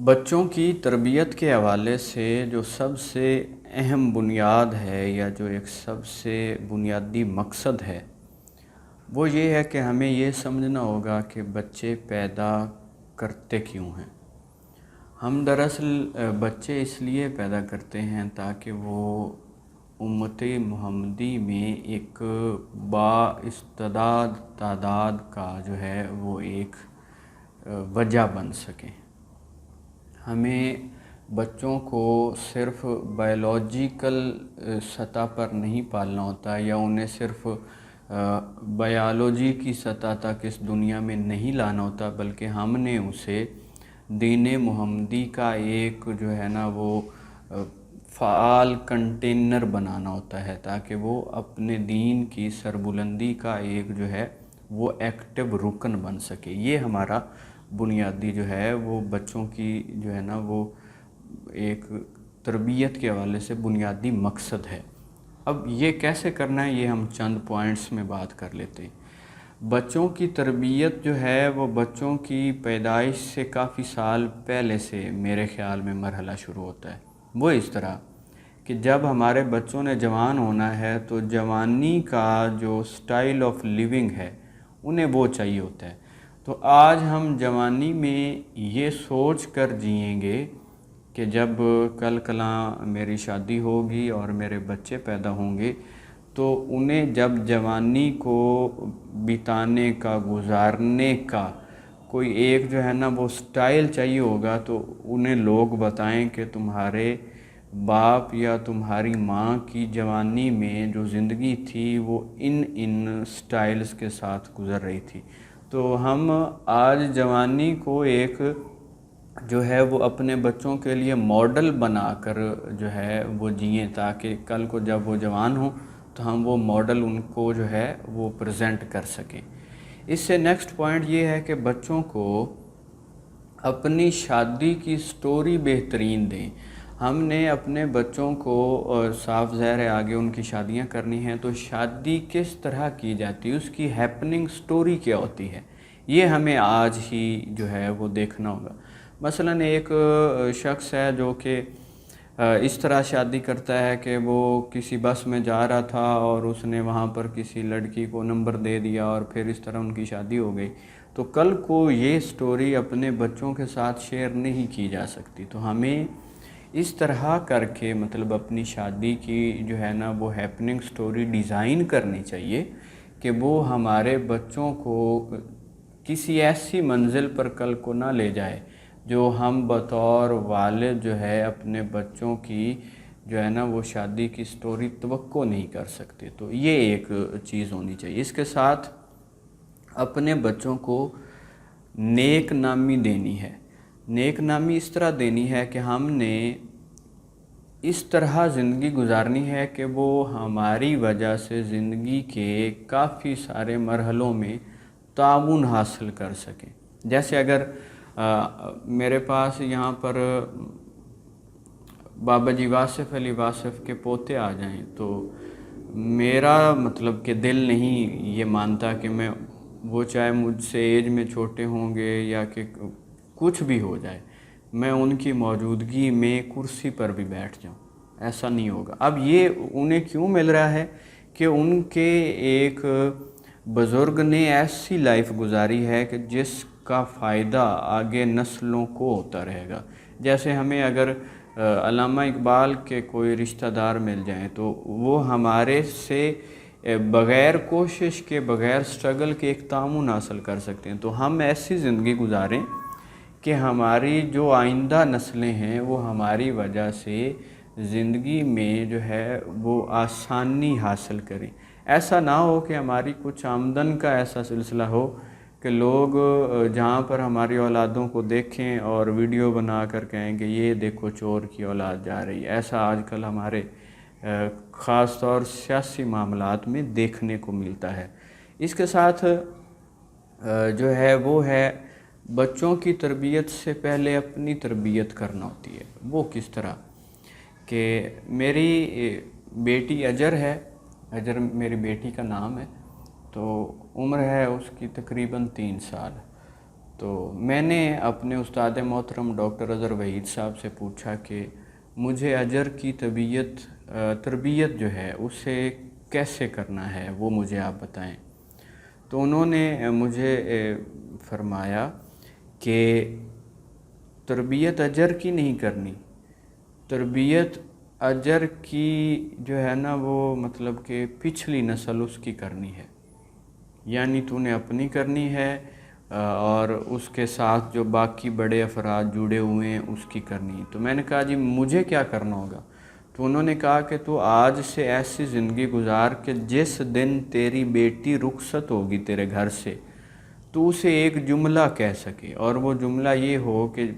بچوں کی تربیت کے حوالے سے جو سب سے اہم بنیاد ہے یا جو ایک سب سے بنیادی مقصد ہے وہ یہ ہے کہ ہمیں یہ سمجھنا ہوگا کہ بچے پیدا کرتے کیوں ہیں۔ ہم دراصل بچے اس لیے پیدا کرتے ہیں تاکہ وہ امت محمدی میں ایک بااستعداد تعداد کا جو ہے وہ ایک وجہ بن سکیں۔ ہمیں بچوں کو صرف بائیولوجیکل سطح پر نہیں پالنا ہوتا یا انہیں صرف بائیولوجی کی سطح تک اس دنیا میں نہیں لانا ہوتا، بلکہ ہم نے اسے دین محمدی کا ایک جو ہے نا وہ فعال کنٹینر بنانا ہوتا ہے تاکہ وہ اپنے دین کی سربلندی کا ایک جو ہے وہ ایکٹیو رکن بن سکے۔ یہ ہمارا بنیادی جو ہے وہ بچوں کی جو ہے نا وہ ایک تربیت کے حوالے سے بنیادی مقصد ہے۔ اب یہ کیسے کرنا ہے یہ ہم چند پوائنٹس میں بات کر لیتے ہیں۔ بچوں کی تربیت جو ہے وہ بچوں کی پیدائش سے کافی سال پہلے سے میرے خیال میں مرحلہ شروع ہوتا ہے۔ وہ اس طرح کہ جب ہمارے بچوں نے جوان ہونا ہے تو جوانی کا جو سٹائل آف لیونگ ہے انہیں وہ چاہیے ہوتا ہے۔ تو آج ہم جوانی میں یہ سوچ کر جئیں گے کہ جب کل کلاں میری شادی ہوگی اور میرے بچے پیدا ہوں گے تو انہیں جب جوانی کو بتانے کا گزارنے کا کوئی ایک جو ہے نا وہ سٹائل چاہیے ہوگا تو انہیں لوگ بتائیں کہ تمہارے باپ یا تمہاری ماں کی جوانی میں جو زندگی تھی وہ ان سٹائلز کے ساتھ گزر رہی تھی۔ تو ہم آج جوانی کو ایک جو ہے وہ اپنے بچوں کے لیے ماڈل بنا کر جو ہے وہ جئیں تاکہ کل کو جب وہ جوان ہوں تو ہم وہ ماڈل ان کو جو ہے وہ پریزنٹ کر سکیں۔ اس سے نیکسٹ پوائنٹ یہ ہے کہ بچوں کو اپنی شادی کی سٹوری بہترین دیں۔ ہم نے اپنے بچوں کو صاف ظاہر ہے آگے ان کی شادیاں کرنی ہیں تو شادی کس طرح کی جاتی ہے، اس کی ہیپننگ سٹوری کیا ہوتی ہے، یہ ہمیں آج ہی جو ہے وہ دیکھنا ہوگا۔ مثلاً ایک شخص ہے جو کہ اس طرح شادی کرتا ہے کہ وہ کسی بس میں جا رہا تھا اور اس نے وہاں پر کسی لڑکی کو نمبر دے دیا اور پھر اس طرح ان کی شادی ہو گئی، تو کل کو یہ سٹوری اپنے بچوں کے ساتھ شیئر نہیں کی جا سکتی۔ تو ہمیں اس طرح کر کے مطلب اپنی شادی کی جو ہے نا وہ ہیپننگ سٹوری ڈیزائن کرنی چاہیے کہ وہ ہمارے بچوں کو کسی ایسی منزل پر کل کو نہ لے جائے جو ہم بطور والد جو ہے اپنے بچوں کی جو ہے نا وہ شادی کی سٹوری توقع نہیں کر سکتے۔ تو یہ ایک چیز ہونی چاہیے۔ اس کے ساتھ اپنے بچوں کو نیک نامی دینی ہے۔ نیک نامی اس طرح دینی ہے کہ ہم نے اس طرح زندگی گزارنی ہے کہ وہ ہماری وجہ سے زندگی کے کافی سارے مرحلوں میں تعاون حاصل کر سکیں۔ جیسے اگر میرے پاس یہاں پر بابا جی واصف علی واصف کے پوتے آ جائیں تو میرا مطلب کہ دل نہیں یہ مانتا کہ میں وہ چاہے مجھ سے ایج میں چھوٹے ہوں گے یا کہ کچھ بھی ہو جائے میں ان کی موجودگی میں کرسی پر بھی بیٹھ جاؤں، ایسا نہیں ہوگا۔ اب یہ انہیں کیوں مل رہا ہے کہ ان کے ایک بزرگ نے ایسی لائف گزاری ہے کہ جس کا فائدہ آگے نسلوں کو ہوتا رہے گا۔ جیسے ہمیں اگر علامہ اقبال کے کوئی رشتہ دار مل جائیں تو وہ ہمارے سے بغیر کوشش کے بغیر سٹرگل کے ایک تعاون حاصل کر سکتے ہیں۔ تو ہم ایسی زندگی گزاریں کہ ہماری جو آئندہ نسلیں ہیں وہ ہماری وجہ سے زندگی میں جو ہے وہ آسانی حاصل کریں۔ ایسا نہ ہو کہ ہماری کچھ آمدن کا ایسا سلسلہ ہو کہ لوگ جہاں پر ہماری اولادوں کو دیکھیں اور ویڈیو بنا کر کہیں کہ یہ دیکھو چور کی اولاد جا رہی ہے۔ ایسا آج کل ہمارے خاص طور سیاسی معاملات میں دیکھنے کو ملتا ہے۔ اس کے ساتھ جو ہے وہ ہے بچوں کی تربیت سے پہلے اپنی تربیت کرنا ہوتی ہے۔ وہ کس طرح کہ میری بیٹی اجر ہے، اجر میری بیٹی کا نام ہے، تو عمر ہے اس کی تقریباً 3 سال۔ تو میں نے اپنے استاد محترم ڈاکٹر اظہر وحید صاحب سے پوچھا کہ مجھے اجر کی تربیت جو ہے اسے کیسے کرنا ہے، وہ مجھے آپ بتائیں۔ تو انہوں نے مجھے فرمایا کہ تربیت اجر کی نہیں کرنی، تربیت اجر کی جو ہے نا وہ مطلب کہ پچھلی نسل اس کی کرنی ہے، یعنی تو نے اپنی کرنی ہے اور اس کے ساتھ جو باقی بڑے افراد جڑے ہوئے ہیں اس کی کرنی۔ تو میں نے کہا جی مجھے کیا کرنا ہوگا؟ تو انہوں نے کہا کہ تو آج سے ایسی زندگی گزار کہ جس دن تیری بیٹی رخصت ہوگی تیرے گھر سے تو اسے ایک جملہ کہہ سکے، اور وہ جملہ یہ ہو کہ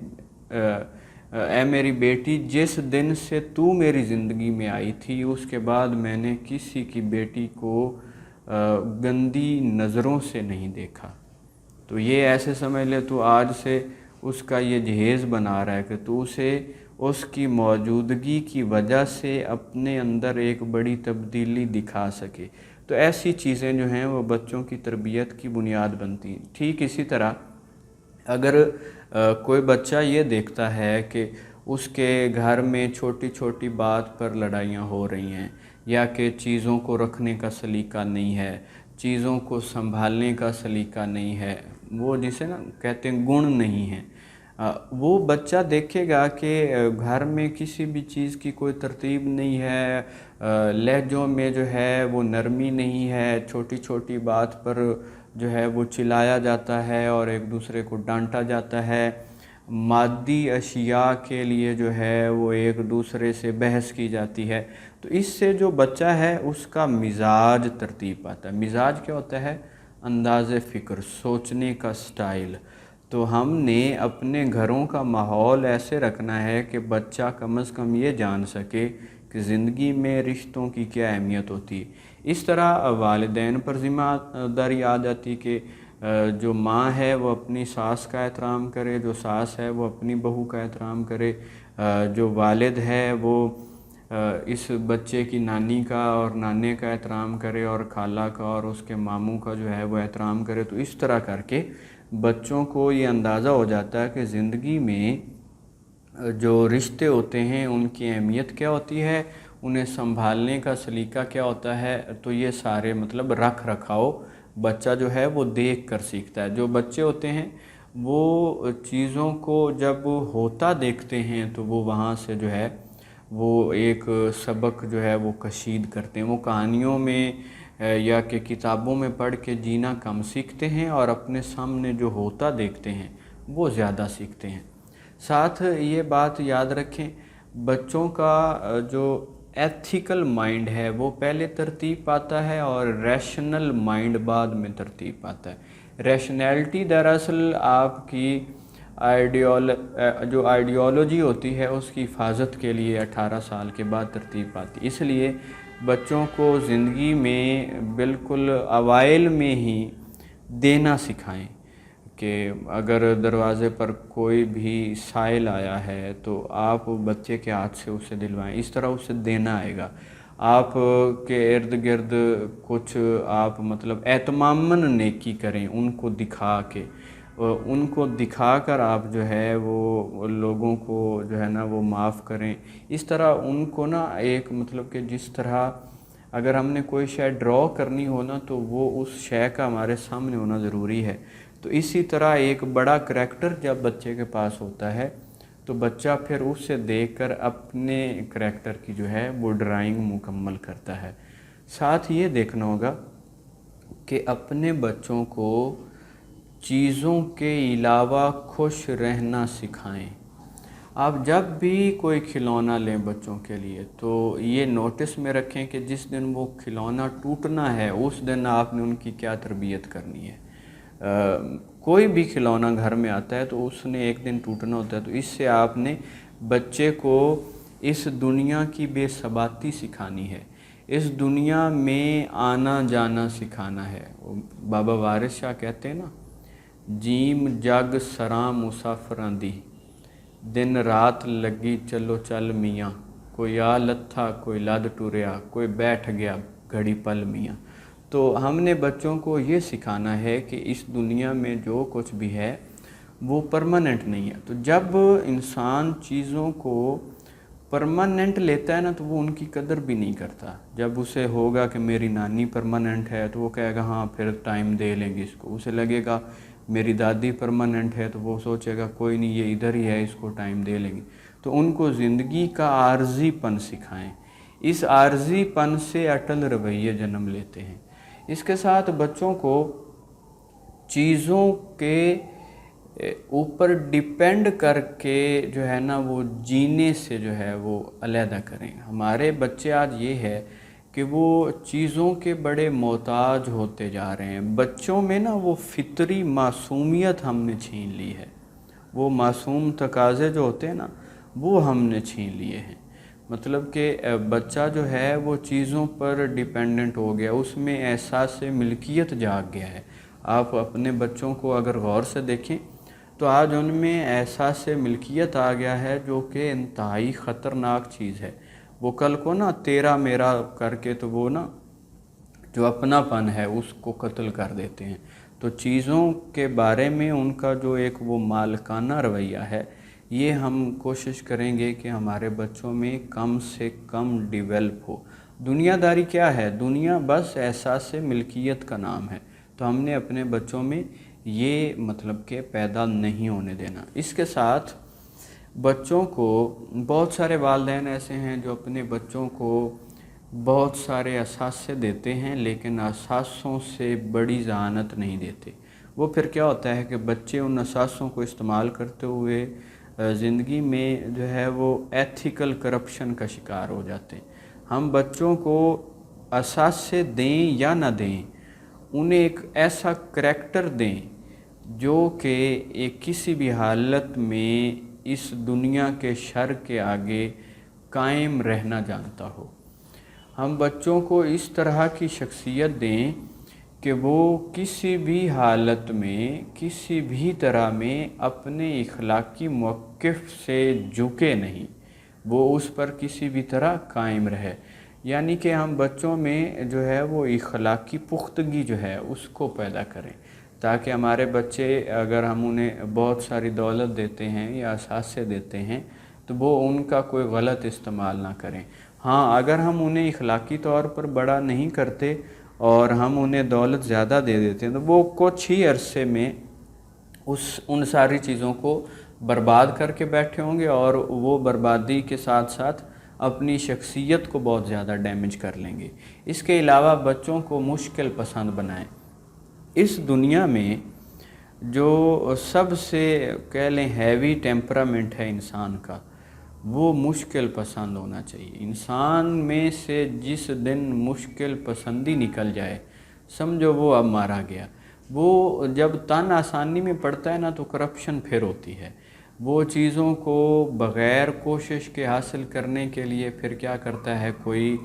اے میری بیٹی، جس دن سے تو میری زندگی میں آئی تھی اس کے بعد میں نے کسی کی بیٹی کو گندی نظروں سے نہیں دیکھا۔ تو یہ ایسے سمجھ لے تو آج سے اس کا یہ جہیز بنا رہا ہے کہ تو اسے اس کی موجودگی کی وجہ سے اپنے اندر ایک بڑی تبدیلی دکھا سکے۔ تو ایسی چیزیں جو ہیں وہ بچوں کی تربیت کی بنیاد بنتی ہیں۔ ٹھیک اسی طرح اگر کوئی بچہ یہ دیکھتا ہے کہ اس کے گھر میں چھوٹی چھوٹی بات پر لڑائیاں ہو رہی ہیں، یا کہ چیزوں کو رکھنے کا سلیقہ نہیں ہے، چیزوں کو سنبھالنے کا سلیقہ نہیں ہے، وہ جسے نا کہتے ہیں گن نہیں ہے، وہ بچہ دیکھے گا کہ گھر میں کسی بھی چیز کی کوئی ترتیب نہیں ہے، لہجوں میں جو ہے وہ نرمی نہیں ہے، چھوٹی چھوٹی بات پر جو ہے وہ چلایا جاتا ہے اور ایک دوسرے کو ڈانٹا جاتا ہے، مادی اشیاء کے لیے جو ہے وہ ایک دوسرے سے بحث کی جاتی ہے۔ تو اس سے جو بچہ ہے اس کا مزاج ترتیب پاتا ہے۔ مزاج کیا ہوتا ہے؟ انداز فکر، سوچنے کا سٹائل۔ تو ہم نے اپنے گھروں کا ماحول ایسے رکھنا ہے کہ بچہ کم از کم یہ جان سکے کہ زندگی میں رشتوں کی کیا اہمیت ہوتی ہے۔ اس طرح والدین پر ذمہ داری آ جاتی کہ جو ماں ہے وہ اپنی ساس کا احترام کرے، جو ساس ہے وہ اپنی بہو کا احترام کرے، جو والد ہے وہ اس بچے کی نانی کا اور نانے کا احترام کرے، اور خالہ کا اور اس کے ماموں کا جو ہے وہ احترام کرے۔ تو اس طرح کر کے بچوں کو یہ اندازہ ہو جاتا ہے کہ زندگی میں جو رشتے ہوتے ہیں ان کی اہمیت کیا ہوتی ہے، انہیں سنبھالنے کا سلیقہ کیا ہوتا ہے۔ تو یہ سارے مطلب رکھ رکھاؤ بچہ جو ہے وہ دیکھ کر سیکھتا ہے۔ جو بچے ہوتے ہیں وہ چیزوں کو جب ہوتا دیکھتے ہیں تو وہ وہاں سے جو ہے وہ ایک سبق جو ہے وہ کشید کرتے ہیں۔ وہ کہانیوں میں یا کہ کتابوں میں پڑھ کے جینا کم سیکھتے ہیں، اور اپنے سامنے جو ہوتا دیکھتے ہیں وہ زیادہ سیکھتے ہیں۔ ساتھ یہ بات یاد رکھیں، بچوں کا جو ایتھیکل مائنڈ ہے وہ پہلے ترتیب پاتا ہے اور ریشنل مائنڈ بعد میں ترتیب پاتا ہے۔ ریشنیلٹی دراصل آپ کی جو آئیڈیالوجی ہوتی ہے اس کی حفاظت کے لیے 18 سال کے بعد ترتیب پاتی۔ اس لیے بچوں کو زندگی میں بالکل اوائل میں ہی دینا سکھائیں کہ اگر دروازے پر کوئی بھی سائل آیا ہے تو آپ بچے کے ہاتھ سے اسے دلوائیں، اس طرح اسے دینا آئے گا۔ آپ کے ارد گرد کچھ آپ مطلب اہتماماً نیکی کریں، ان کو دکھا کر آپ جو ہے وہ لوگوں کو جو ہے نا وہ معاف کریں۔ اس طرح ان کو نا ایک مطلب کہ جس طرح اگر ہم نے کوئی شے ڈرا کرنی ہو نا تو وہ اس شے کا ہمارے سامنے ہونا ضروری ہے۔ تو اسی طرح ایک بڑا کریکٹر جب بچے کے پاس ہوتا ہے تو بچہ پھر اس سے دیکھ کر اپنے کریکٹر کی جو ہے وہ ڈرائنگ مکمل کرتا ہے۔ ساتھ یہ دیکھنا ہوگا کہ اپنے بچوں کو چیزوں کے علاوہ خوش رہنا سکھائیں۔ آپ جب بھی کوئی کھلونا لیں بچوں کے لیے تو یہ نوٹس میں رکھیں کہ جس دن وہ کھلونا ٹوٹنا ہے اس دن آپ نے ان کی کیا تربیت کرنی ہے۔ کوئی بھی کھلونا گھر میں آتا ہے تو اس نے ایک دن ٹوٹنا ہوتا ہے، تو اس سے آپ نے بچے کو اس دنیا کی بے ثباتی سکھانی ہے، اس دنیا میں آنا جانا سکھانا ہے۔ بابا وارث شاہ کہتے ہیں نا، جیم جگ سراں مسافراں دی، دن رات لگی چلو چل میاں، کوئی آ لتھا کوئی لد ٹوریا، کوئی بیٹھ گیا گھڑی پل میاں۔ تو ہم نے بچوں کو یہ سکھانا ہے کہ اس دنیا میں جو کچھ بھی ہے وہ پرماننٹ نہیں ہے۔ تو جب انسان چیزوں کو پرماننٹ لیتا ہے نا تو وہ ان کی قدر بھی نہیں کرتا۔ جب اسے ہوگا کہ میری نانی پرماننٹ ہے تو وہ کہے گا ہاں پھر ٹائم دے لیں گے اس کو، اسے لگے گا میری دادی پرماننٹ ہے تو وہ سوچے گا کوئی نہیں یہ ادھر ہی ہے اس کو ٹائم دے لیں گے۔ تو ان کو زندگی کا عارضی پن سکھائیں، اس عارضی پن سے اٹل رویے جنم لیتے ہیں۔ اس کے ساتھ بچوں کو چیزوں کے اوپر ڈیپینڈ کر کے جو ہے نا وہ جینے سے جو ہے وہ علیحدہ کریں۔ ہمارے بچے آج یہ ہے کہ وہ چیزوں کے بڑے محتاج ہوتے جا رہے ہیں۔ بچوں میں نا وہ فطری معصومیت ہم نے چھین لی ہے، وہ معصوم تقاضے جو ہوتے ہیں نا وہ ہم نے چھین لیے ہیں۔ مطلب کہ بچہ جو ہے وہ چیزوں پر ڈیپینڈنٹ ہو گیا، اس میں احساس ملکیت جاگ گیا ہے۔ آپ اپنے بچوں کو اگر غور سے دیکھیں تو آج ان میں احساس ملکیت آ گیا ہے، جو کہ انتہائی خطرناک چیز ہے۔ وہ کل کو نا تیرا میرا کر کے تو وہ نا جو اپنا پن ہے اس کو قتل کر دیتے ہیں۔ تو چیزوں کے بارے میں ان کا جو ایک وہ مالکانہ رویہ ہے، یہ ہم کوشش کریں گے کہ ہمارے بچوں میں کم سے کم ڈیولپ ہو۔ دنیا داری کیا ہے؟ دنیا بس احساس ملکیت کا نام ہے، تو ہم نے اپنے بچوں میں یہ مطلب کہ پیدا نہیں ہونے دینا۔ اس کے ساتھ بچوں کو بہت سارے والدین ایسے ہیں جو اپنے بچوں کو بہت سارے اثاثے دیتے ہیں لیکن اثاثوں سے بڑی ذہانت نہیں دیتے۔ وہ پھر کیا ہوتا ہے کہ بچے ان اثاثوں کو استعمال کرتے ہوئے زندگی میں جو ہے وہ ایتھیکل کرپشن کا شکار ہو جاتے ہیں۔ ہم بچوں کو اثاثے دیں یا نہ دیں، انہیں ایک ایسا کریکٹر دیں جو کہ ایک کسی بھی حالت میں اس دنیا کے شر کے آگے قائم رہنا جانتا ہو۔ ہم بچوں کو اس طرح کی شخصیت دیں کہ وہ کسی بھی حالت میں کسی بھی طرح میں اپنے اخلاقی موقف سے جھکے نہیں، وہ اس پر کسی بھی طرح قائم رہے۔ یعنی کہ ہم بچوں میں جو ہے وہ اخلاقی پختگی جو ہے اس کو پیدا کریں، تاکہ ہمارے بچے اگر ہم انہیں بہت ساری دولت دیتے ہیں یا اثاثے دیتے ہیں تو وہ ان کا کوئی غلط استعمال نہ کریں۔ ہاں اگر ہم انہیں اخلاقی طور پر بڑا نہیں کرتے اور ہم انہیں دولت زیادہ دے دیتے ہیں تو وہ کچھ ہی عرصے میں ان ساری چیزوں کو برباد کر کے بیٹھے ہوں گے، اور وہ بربادی کے ساتھ ساتھ اپنی شخصیت کو بہت زیادہ ڈیمیج کر لیں گے۔ اس کے علاوہ بچوں کو مشکل پسند بنائیں۔ اس دنیا میں جو سب سے کہہ لیں ہیوی ٹیمپرامنٹ ہے انسان کا، وہ مشکل پسند ہونا چاہیے۔ انسان میں سے جس دن مشکل پسندی نکل جائے سمجھو وہ اب مارا گیا۔ وہ جب تن آسانی میں پڑتا ہے نا تو کرپشن پھر ہوتی ہے۔ وہ چیزوں کو بغیر کوشش کے حاصل کرنے کے لیے پھر کیا کرتا ہے، کوئی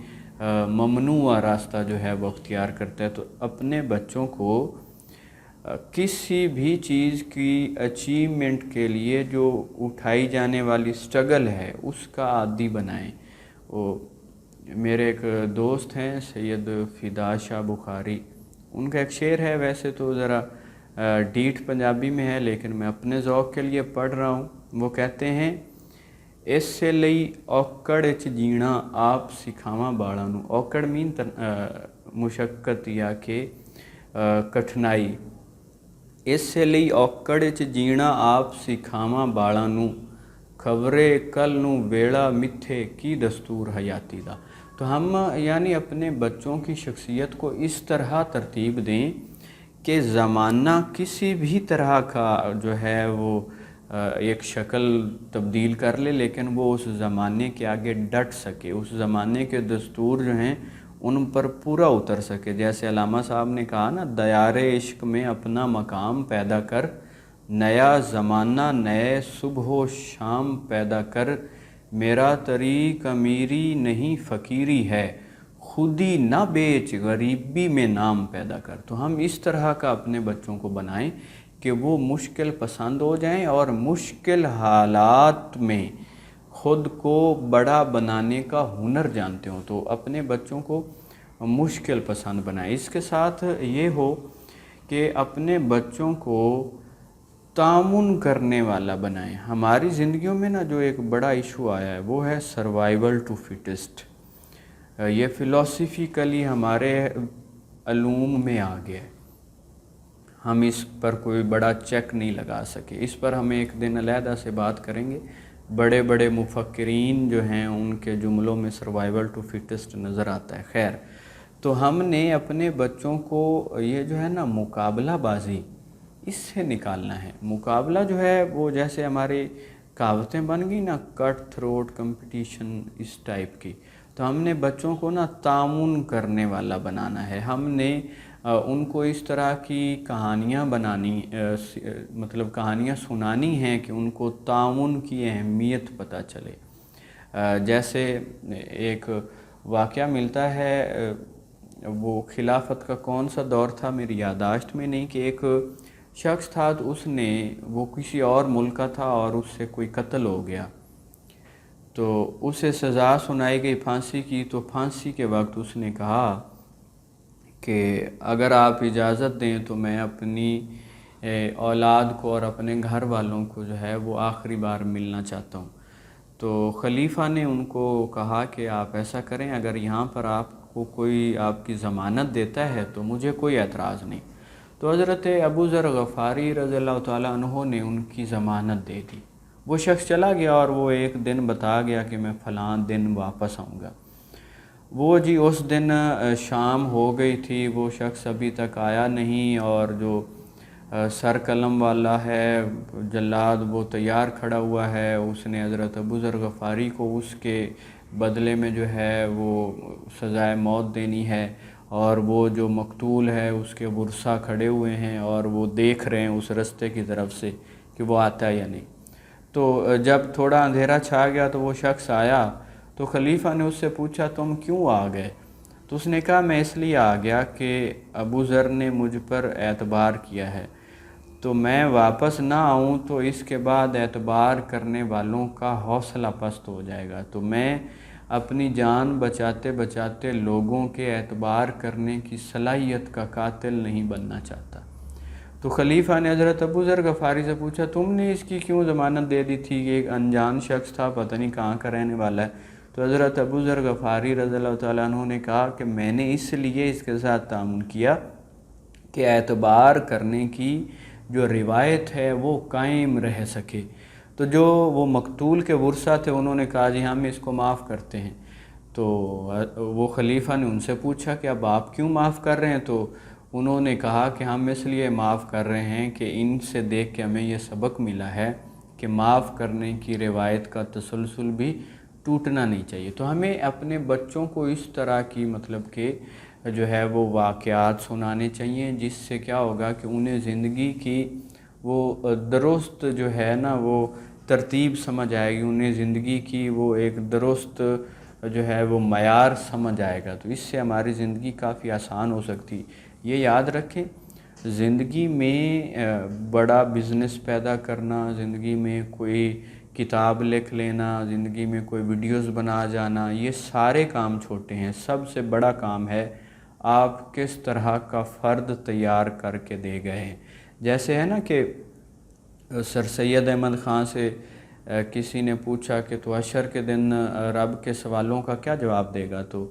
ممنوع راستہ جو ہے وہ اختیار کرتا ہے۔ تو اپنے بچوں کو کسی بھی چیز کی اچیومنٹ کے لیے جو اٹھائی جانے والی سٹرگل ہے اس کا عادی بنائیں۔ میرے ایک دوست ہیں سید فدا شاہ بخاری، ان کا ایک شعر ہے، ویسے تو ذرا ڈیٹ پنجابی میں ہے لیکن میں اپنے ذوق کے لیے پڑھ رہا ہوں۔ وہ کہتے ہیں اس سے لئی اوکڑ اچ جینا آپ سکھاواں باڑاں نوں۔ اوکڑ مین مشقت یا کہ کٹھنائی۔ اس سے لئی اوکڑ اچ جینا آپ سکھاواں باڑاں نوں، خبرے کل نوں ویڑا متھے کی دستور حیاتی دا۔ تو ہم یعنی اپنے بچوں کی شخصیت کو اس طرح ترتیب دیں کہ زمانہ کسی بھی طرح کا جو ہے وہ ایک شکل تبدیل کر لے لیکن وہ اس زمانے کے آگے ڈٹ سکے، اس زمانے کے دستور جو ہیں ان پر پورا اتر سکے۔ جیسے علامہ صاحب نے کہا نا، دیار عشق میں اپنا مقام پیدا کر، نیا زمانہ نئے صبح و شام پیدا کر، میرا طریق امیری نہیں فقیری ہے، خودی نہ بیچ غریبی میں نام پیدا کر۔ تو ہم اس طرح کا اپنے بچوں کو بنائیں کہ وہ مشکل پسند ہو جائیں اور مشکل حالات میں خود کو بڑا بنانے کا ہنر جانتے ہوں۔ تو اپنے بچوں کو مشکل پسند بنائیں۔ اس کے ساتھ یہ ہو کہ اپنے بچوں کو تعاون کرنے والا بنائیں۔ ہماری زندگیوں میں نا جو ایک بڑا ایشو آیا ہے وہ ہے سروائیول ٹو فٹسٹ۔ یہ فلسفیکلی ہمارے علوم میں آ گیا ہے، ہم اس پر کوئی بڑا چیک نہیں لگا سکے۔ اس پر ہم ایک دن علیحدہ سے بات کریں گے۔ بڑے بڑے مفکرین جو ہیں ان کے جملوں میں سروائیول ٹو فٹسٹ نظر آتا ہے۔ خیر، تو ہم نے اپنے بچوں کو یہ جو ہے نا مقابلہ بازی اس سے نکالنا ہے۔ مقابلہ جو ہے وہ جیسے ہماری کہاوتیں بن گئی نا، کٹ تھروٹ کمپٹیشن، اس ٹائپ کی۔ تو ہم نے بچوں کو نا تعاون کرنے والا بنانا ہے۔ ہم نے ان کو اس طرح کی کہانیاں بنانی، مطلب کہانیاں سنانی ہیں کہ ان کو تعاون کی اہمیت پتہ چلے۔ جیسے ایک واقعہ ملتا ہے، وہ خلافت کا کون سا دور تھا میری یادداشت میں نہیں، کہ ایک شخص تھا، تو اس نے، وہ کسی اور ملک کا تھا اور اس سے کوئی قتل ہو گیا، تو اسے سزا سنائی گئی پھانسی کی۔ تو پھانسی کے وقت اس نے کہا کہ اگر آپ اجازت دیں تو میں اپنی اولاد کو اور اپنے گھر والوں کو جو ہے وہ آخری بار ملنا چاہتا ہوں۔ تو خلیفہ نے ان کو کہا کہ آپ ایسا کریں، اگر یہاں پر آپ کو کوئی آپ کی ضمانت دیتا ہے تو مجھے کوئی اعتراض نہیں۔ تو حضرت ابو ذر غفاری رضی اللہ تعالیٰ عنہ نے ان کی ضمانت دے دی۔ وہ شخص چلا گیا اور وہ ایک دن بتا گیا کہ میں فلاں دن واپس آؤں گا۔ وہ جی اس دن شام ہو گئی تھی، وہ شخص ابھی تک آیا نہیں، اور جو سر قلم والا ہے جلاد وہ تیار کھڑا ہوا ہے۔ اس نے حضرت ابو ذر غفاری کو اس کے بدلے میں جو ہے وہ سزائے موت دینی ہے، اور وہ جو مقتول ہے اس کے ورثاء کھڑے ہوئے ہیں اور وہ دیکھ رہے ہیں اس رستے کی طرف سے کہ وہ آتا ہے یا نہیں۔ تو جب تھوڑا اندھیرا چھا گیا تو وہ شخص آیا، تو خلیفہ نے اس سے پوچھا تم کیوں آ گئے؟ تو اس نے کہا میں اس لیے آ گیا کہ ابو ذر نے مجھ پر اعتبار کیا ہے، تو میں واپس نہ آؤں تو اس کے بعد اعتبار کرنے والوں کا حوصلہ پست ہو جائے گا، تو میں اپنی جان بچاتے بچاتے لوگوں کے اعتبار کرنے کی صلاحیت کا قاتل نہیں بننا چاہتا۔ تو خلیفہ نے حضرت ابو ذر غفاری سے پوچھا تم نے اس کی کیوں ضمانت دے دی تھی کہ ایک انجان شخص تھا، پتہ نہیں کہاں کا رہنے والا ہے؟ تو حضرت ابو ذر غفاری رضی اللہ تعالیٰ عنہ نے کہا کہ میں نے اس لیے اس کے ساتھ تعاون کیا کہ اعتبار کرنے کی جو روایت ہے وہ قائم رہ سکے۔ تو جو وہ مقتول کے ورثاء تھے انہوں نے کہا جی ہم اس کو معاف کرتے ہیں۔ تو وہ خلیفہ نے ان سے پوچھا کہ اب آپ کیوں معاف کر رہے ہیں؟ تو انہوں نے کہا کہ ہم اس لیے معاف کر رہے ہیں کہ ان سے دیکھ کے ہمیں یہ سبق ملا ہے کہ معاف کرنے کی روایت کا تسلسل بھی ٹوٹنا نہیں چاہیے۔ تو ہمیں اپنے بچوں کو اس طرح کی مطلب کہ جو ہے وہ واقعات سنانے چاہیے، جس سے کیا ہوگا کہ انہیں زندگی کی وہ درست جو ہے نا وہ ترتیب سمجھ آئے گی، انہیں زندگی کی وہ ایک درست جو ہے وہ معیار سمجھ آئے گا، تو اس سے ہماری زندگی کافی آسان ہو سکتی۔ یہ یاد رکھیں، زندگی میں بڑا بزنس پیدا کرنا، زندگی میں کوئی کتاب لکھ لینا، زندگی میں کوئی ویڈیوز بنا جانا، یہ سارے کام چھوٹے ہیں۔ سب سے بڑا کام ہے آپ کس طرح کا فرد تیار کر کے دے گئے ہیں۔ جیسے ہے نا کہ سر سید احمد خان سے کسی نے پوچھا کہ تو حشر کے دن رب کے سوالوں کا کیا جواب دے گا؟ تو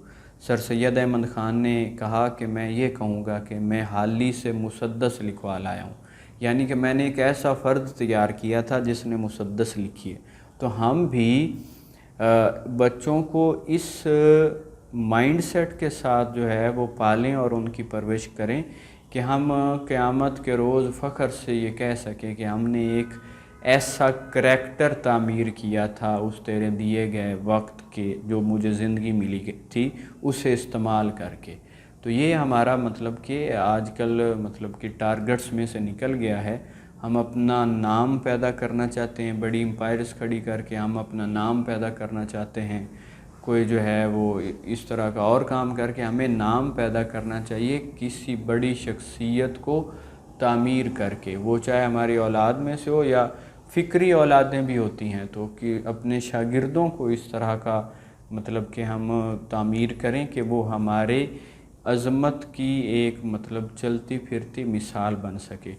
سر سید احمد خان نے کہا کہ میں یہ کہوں گا کہ میں حالی سے مسدس لکھوا لایا ہوں، یعنی کہ میں نے ایک ایسا فرد تیار کیا تھا جس نے مسدس لکھی ہے۔ تو ہم بھی بچوں کو اس مائنڈ سیٹ کے ساتھ جو ہے وہ پالیں اور ان کی پرورش کریں کہ ہم قیامت کے روز فخر سے یہ کہہ سکیں کہ ہم نے ایک ایسا کریکٹر تعمیر کیا تھا اس تیرے دیے گئے وقت کے جو مجھے زندگی ملی تھی اسے استعمال کر کے۔ تو یہ ہمارا مطلب کہ آج کل مطلب کہ ٹارگٹس میں سے نکل گیا ہے۔ ہم اپنا نام پیدا کرنا چاہتے ہیں، بڑی امپائرز کھڑی کر کے ہم اپنا نام پیدا کرنا چاہتے ہیں، کوئی جو ہے وہ اس طرح کا اور کام کر کے ہمیں نام پیدا کرنا چاہیے کسی بڑی شخصیت کو تعمیر کر کے، وہ چاہے ہماری اولاد میں سے ہو یا فکری اولادیں بھی ہوتی ہیں، تو کہ اپنے شاگردوں کو اس طرح کا مطلب کہ ہم تعمیر کریں کہ وہ ہمارے عظمت کی ایک مطلب چلتی پھرتی مثال بن سکے۔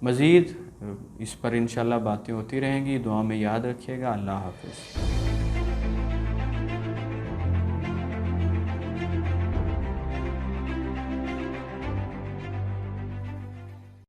مزید اس پر انشاءاللہ باتیں ہوتی رہیں گی. دعا میں یاد رکھیے گا. اللہ حافظ.